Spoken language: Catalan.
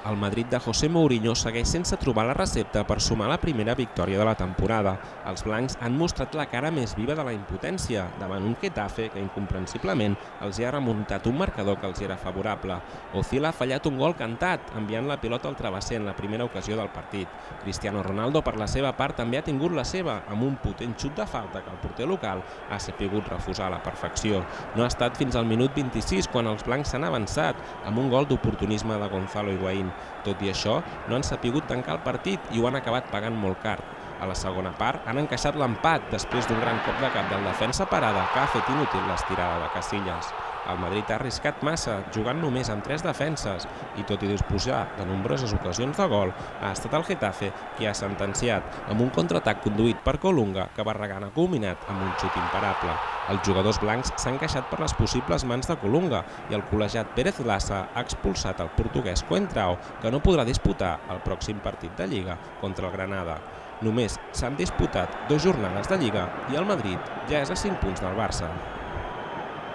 El Madrid de José Mourinho segueix sense trobar la recepta per sumar la primera victòria de la temporada. Els blancs han mostrat la cara més viva de la impotència davant un Getafe que incomprensiblement els ha remuntat un marcador que els era favorable. Özil ha fallat un gol cantat, enviant la pilota al travesser en la primera ocasió del partit. Cristiano Ronaldo, per la seva part, també ha tingut la seva, amb un potent xut de falta que el porter local ha sapigut refusar a la perfecció. No ha estat fins al minut 26 quan els blancs s'han avançat, amb un gol d'oportunisme de Gonzalo Higuaín. Tot i això, no han sapigut tancar el partit i ho han acabat pagant molt car. A la segona part han encaixat l'empat després d'un gran cop de cap del defensa Parada que ha fet inútil l'estirada de Casillas. El Madrid ha arriscat massa, jugant només amb 3 defenses i tot i disposar de nombroses ocasions de gol, ha estat el Getafe qui ha sentenciat amb un contraatac conduït per Colunga que Barragán ha culminat amb un xut imparable. Els jugadors blancs s'han queixat per les possibles mans de Colunga i el col·legiat Pérez Lassa ha expulsat el portuguès Coentrao, que no podrà disputar el pròxim partit de Lliga contra el Granada. Només s'han disputat 2 jornades de Lliga i el Madrid ja és a 5 punts del Barça.